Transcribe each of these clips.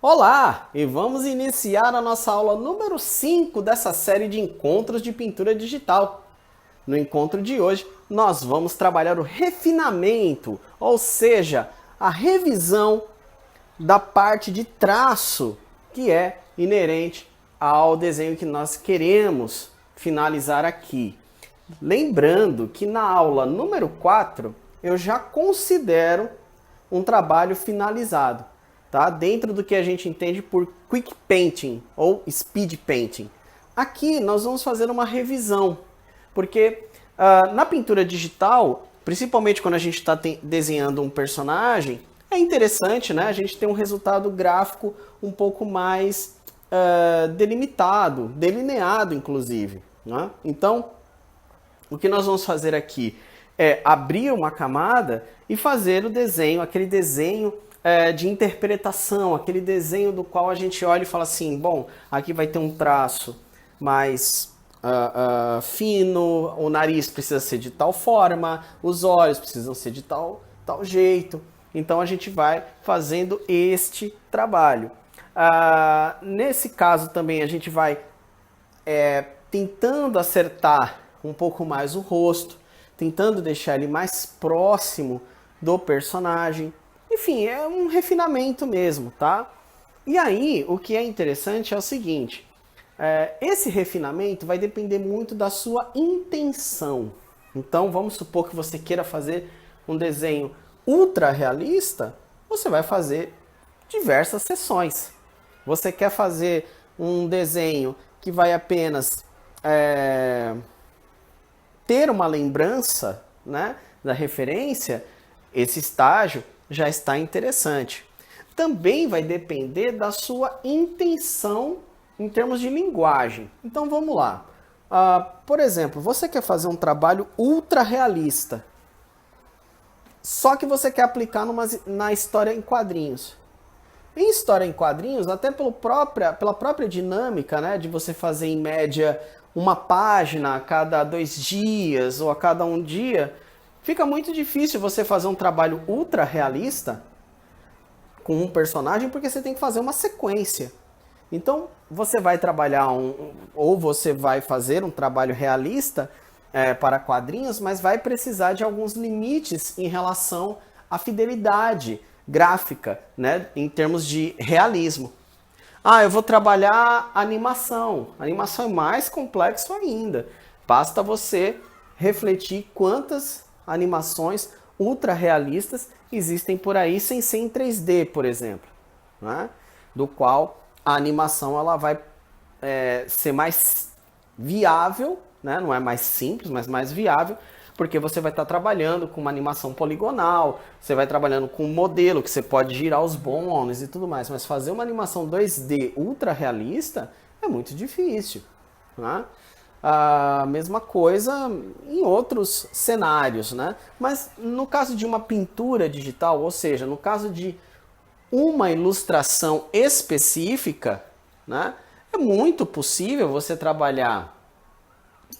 Olá! E vamos iniciar a nossa aula número 5 dessa série de encontros de pintura digital. No encontro de hoje, nós vamos trabalhar o refinamento, ou seja, a revisão da parte de traço que é inerente ao desenho que nós queremos finalizar aqui. Lembrando que na aula número 4 eu já considero um trabalho finalizado, tá? Dentro do que a gente entende por quick painting ou speed painting. Aqui nós vamos fazer uma revisão, porque na pintura digital, principalmente quando a gente está desenhando um personagem, é interessante, né? A gente ter um resultado gráfico um pouco mais delimitado, delineado, inclusive. Né? Então, o que nós vamos fazer aqui é abrir uma camada e fazer o desenho, aquele desenho de interpretação, aquele desenho do qual a gente olha e fala assim, bom, aqui vai ter um traço mais fino, o nariz precisa ser de tal forma, os olhos precisam ser de tal jeito. Então a gente vai fazendo este trabalho. Nesse caso também a gente vai tentando acertar um pouco mais o rosto, tentando deixar ele mais próximo do personagem. Enfim, é um refinamento mesmo, tá? E aí, o que é interessante é o seguinte, esse refinamento vai depender muito da sua intenção. Então, vamos supor que você queira fazer um desenho ultra realista, você vai fazer diversas sessões. Você quer fazer um desenho que vai apenas ter uma lembrança, né, da referência, esse estágio já está interessante. Também vai depender da sua intenção em termos de linguagem. Então vamos lá. Por exemplo, você quer fazer um trabalho ultra realista, só que você quer aplicar na história em quadrinhos. Em história em quadrinhos, até pela própria dinâmica, né, de você fazer em média uma página a cada 2 dias ou a cada 1 dia, fica muito difícil você fazer um trabalho ultra realista com um personagem porque você tem que fazer uma sequência. Então, você vai trabalhar ou você vai fazer um trabalho realista para quadrinhos, mas vai precisar de alguns limites em relação à fidelidade gráfica, né, em termos de realismo. Eu vou trabalhar animação. A animação é mais complexo ainda. Basta você refletir quantas animações ultra realistas existem por aí sem ser em 3D, por exemplo, né? Do qual a animação ela vai ser mais viável, né? Não é mais simples, mas mais viável, porque você vai estar trabalhando com uma animação poligonal, você vai trabalhando com um modelo que você pode girar os bones e tudo mais, mas fazer uma animação 2D ultra realista é muito difícil. Né? A mesma coisa em outros cenários, né? Mas no caso de uma pintura digital, ou seja, no caso de uma ilustração específica, né? É muito possível você trabalhar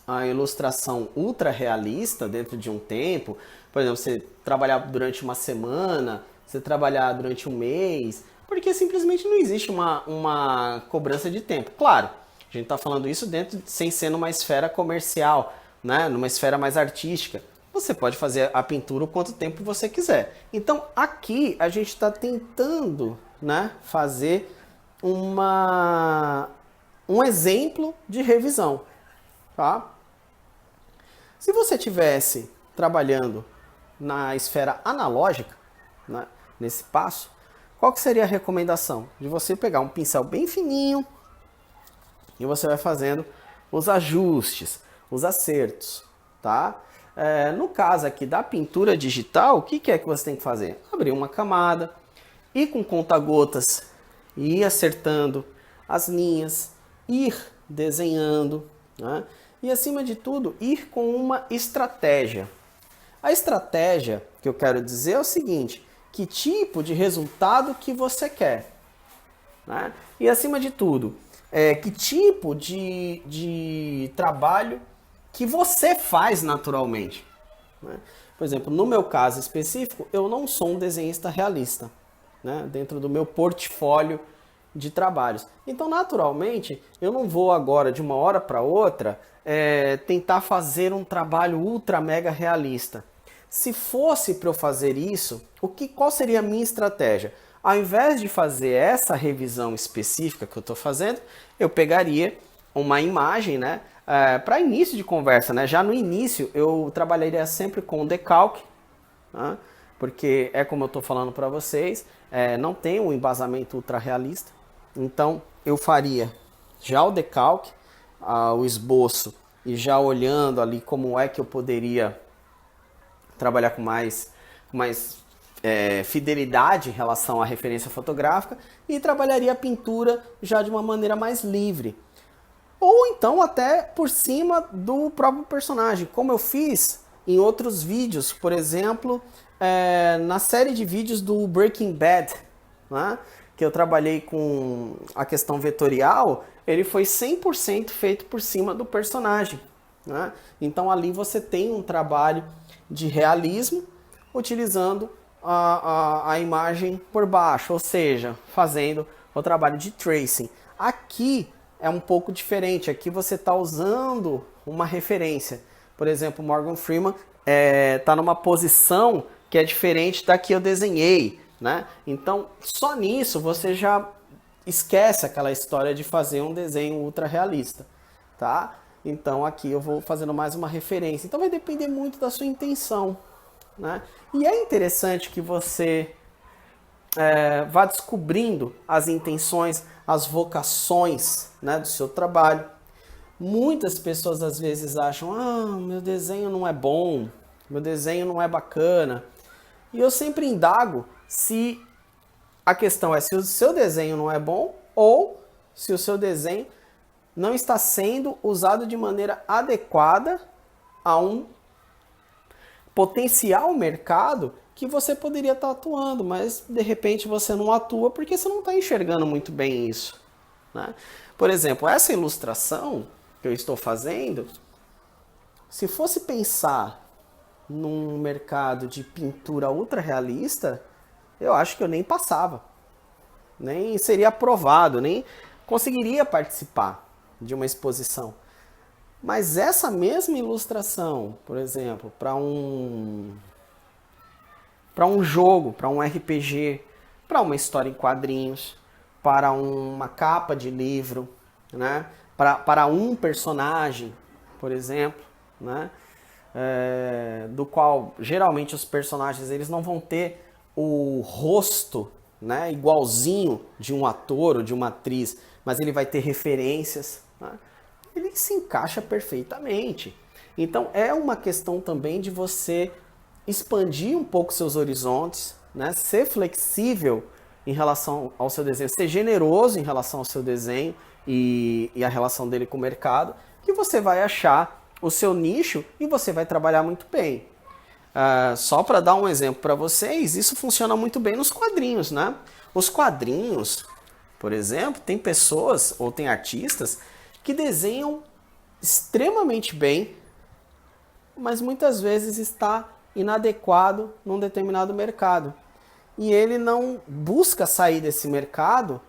a ilustração ultra realista dentro de um tempo. Por exemplo, você trabalhar durante uma semana, você trabalhar durante um mês, porque simplesmente não existe uma cobrança de tempo. Claro, a gente está falando isso sem ser numa esfera comercial, né? Numa esfera mais artística. Você pode fazer a pintura o quanto tempo você quiser. Então aqui a gente está tentando, né, fazer um exemplo de revisão. Tá? Se você estivesse trabalhando na esfera analógica, né, nesse passo, qual que seria a recomendação? De você pegar um pincel bem fininho e você vai fazendo os ajustes, os acertos. Tá? No caso aqui da pintura digital, o que é que você tem que fazer? Abrir uma camada, ir com conta-gotas, ir acertando as linhas, ir desenhando, né? E, acima de tudo, ir com uma estratégia. A estratégia que eu quero dizer é o seguinte, que tipo de resultado que você quer. Né? E, acima de tudo, que tipo de trabalho que você faz naturalmente. Né? Por exemplo, no meu caso específico, eu não sou um desenhista realista. Né? Dentro do meu portfólio de trabalhos. Então, naturalmente, eu não vou agora, de uma hora para outra, tentar fazer um trabalho ultra mega realista. Se fosse para eu fazer isso, qual seria a minha estratégia? Ao invés de fazer essa revisão específica que eu estou fazendo, eu pegaria uma imagem, né, para início de conversa, né? Já no início eu trabalharia sempre com o decalque, né, porque é como eu estou falando para vocês, não tem um embasamento ultra realista. Então eu faria já o decalque, o esboço, e já olhando ali como é que eu poderia trabalhar com mais fidelidade em relação à referência fotográfica, e trabalharia a pintura já de uma maneira mais livre. Ou então até por cima do próprio personagem, como eu fiz em outros vídeos, por exemplo, na série de vídeos do Breaking Bad, né, que eu trabalhei com a questão vetorial, ele foi 100% feito por cima do personagem, né? Então ali você tem um trabalho de realismo utilizando a imagem por baixo, ou seja, fazendo o trabalho de tracing. Aqui é um pouco diferente, aqui você está usando uma referência. Por exemplo, Morgan Freeman está numa posição que é diferente da que eu desenhei, né? Então, só nisso você já esquece aquela história de fazer um desenho ultra realista, tá? Então aqui eu vou fazendo mais uma referência. Então vai depender muito da sua intenção, né? E é interessante que você vá descobrindo as intenções, as vocações, né, do seu trabalho. Muitas pessoas às vezes acham, meu desenho não é bom, meu desenho não é bacana. E eu sempre indago se a questão é se o seu desenho não é bom ou se o seu desenho não está sendo usado de maneira adequada a um potencial mercado que você poderia estar atuando, mas de repente você não atua porque você não está enxergando muito bem isso, né? Por exemplo, essa ilustração que eu estou fazendo, se fosse pensar num mercado de pintura ultra realista, eu acho que eu nem passava, nem seria aprovado, nem conseguiria participar de uma exposição. Mas essa mesma ilustração, por exemplo, para um jogo, para um RPG, para uma história em quadrinhos, para uma capa de livro, né? Para um personagem, por exemplo, né? Do qual geralmente os personagens eles não vão ter o rosto, né, igualzinho de um ator ou de uma atriz, mas ele vai ter referências, né? Ele se encaixa perfeitamente. Então é uma questão também de você expandir um pouco seus horizontes, né? Ser flexível em relação ao seu desenho, ser generoso em relação ao seu desenho e a relação dele com o mercado, que você vai achar o seu nicho e você vai trabalhar muito bem. Só para dar um exemplo para vocês, isso funciona muito bem nos quadrinhos, né? Os quadrinhos, por exemplo, tem pessoas ou tem artistas que desenham extremamente bem, mas muitas vezes está inadequado num determinado mercado. E ele não busca sair desse mercado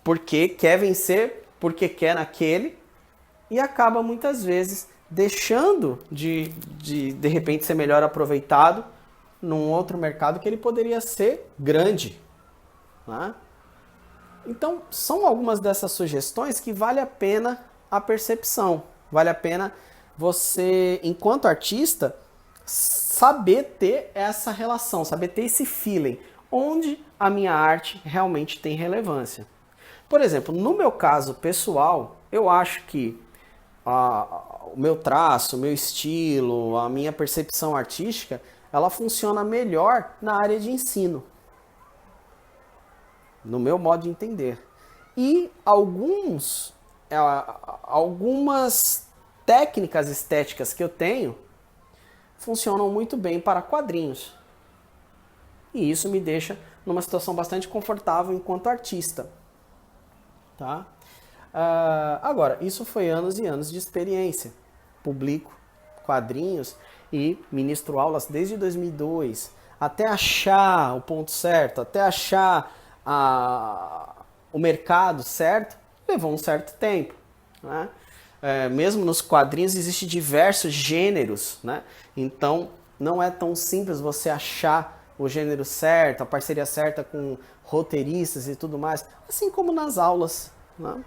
porque quer vencer, porque quer naquele, e acaba muitas vezes deixando de repente ser melhor aproveitado num outro mercado que ele poderia ser grande, né? Então, são algumas dessas sugestões que vale a pena a percepção. Vale a pena você, enquanto artista, saber ter essa relação, saber ter esse feeling, onde a minha arte realmente tem relevância. Por exemplo, no meu caso pessoal, eu acho que o meu traço, o meu estilo, a minha percepção artística, ela funciona melhor na área de ensino, no meu modo de entender. E algumas técnicas estéticas que eu tenho funcionam muito bem para quadrinhos. E isso me deixa numa situação bastante confortável enquanto artista. Tá? Agora, isso foi anos e anos de experiência. Publico quadrinhos e ministro aulas desde 2002, até achar o ponto certo, até achar o mercado certo, levou um certo tempo, né? Mesmo nos quadrinhos existem diversos gêneros, né? Então não é tão simples você achar o gênero certo, a parceria certa com roteiristas e tudo mais, assim como nas aulas, né?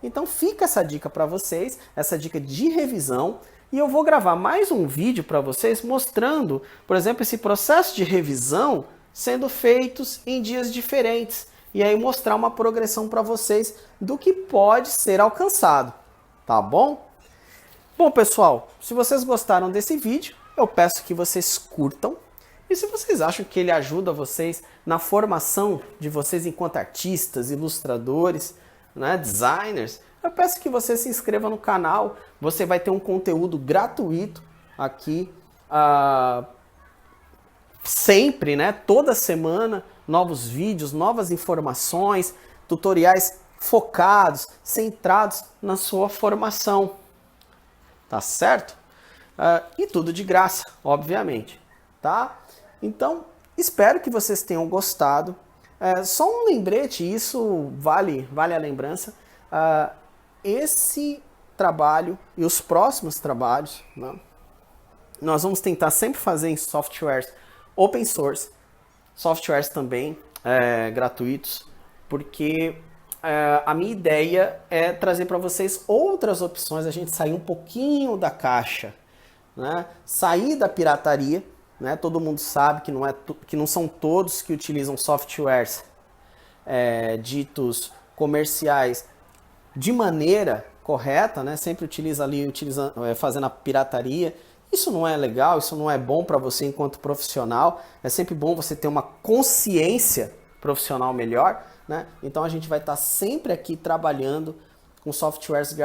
Então fica essa dica para vocês, essa dica de revisão, e eu vou gravar mais um vídeo para vocês mostrando, por exemplo, esse processo de revisão sendo feitos em dias diferentes, e aí mostrar uma progressão para vocês do que pode ser alcançado, tá bom? Bom, pessoal, se vocês gostaram desse vídeo, eu peço que vocês curtam, e se vocês acham que ele ajuda vocês na formação de vocês enquanto artistas, ilustradores, né, designers, eu peço que você se inscreva no canal. Você vai ter um conteúdo gratuito aqui, sempre, né, toda semana, novos vídeos, novas informações, tutoriais focados, centrados na sua formação, tá certo? E tudo de graça, obviamente, tá? Então, espero que vocês tenham gostado. Só um lembrete, isso vale a lembrança. Esse trabalho e os próximos trabalhos, né, nós vamos tentar sempre fazer em softwares open source, softwares também gratuitos, porque a minha ideia é trazer para vocês outras opções, a gente sair um pouquinho da caixa, né, sair da pirataria. Né? Todo mundo sabe que não são todos que utilizam softwares ditos comerciais de maneira correta, né? Sempre fazendo a pirataria. Isso não é legal, isso não é bom para você enquanto profissional. É sempre bom você ter uma consciência profissional melhor, né? Então a gente vai estar sempre aqui trabalhando com softwares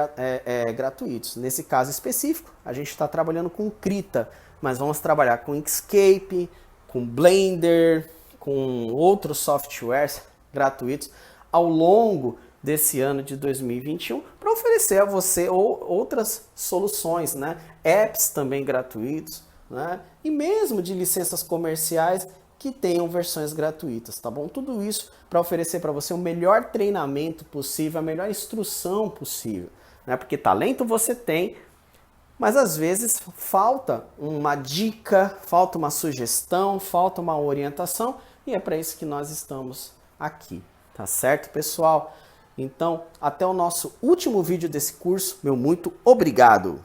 gratuitos. Nesse caso específico, a gente está trabalhando com Krita, mas vamos trabalhar com Inkscape, com Blender, com outros softwares gratuitos ao longo desse ano de 2021 para oferecer a você outras soluções, né? Apps também gratuitos, né? E mesmo de licenças comerciais que tenham versões gratuitas, tá bom? Tudo isso para oferecer para você o melhor treinamento possível, a melhor instrução possível, né? Porque talento você tem, mas às vezes falta uma dica, falta uma sugestão, falta uma orientação, e é para isso que nós estamos aqui, tá certo, pessoal? Então, até o nosso último vídeo desse curso, meu muito obrigado!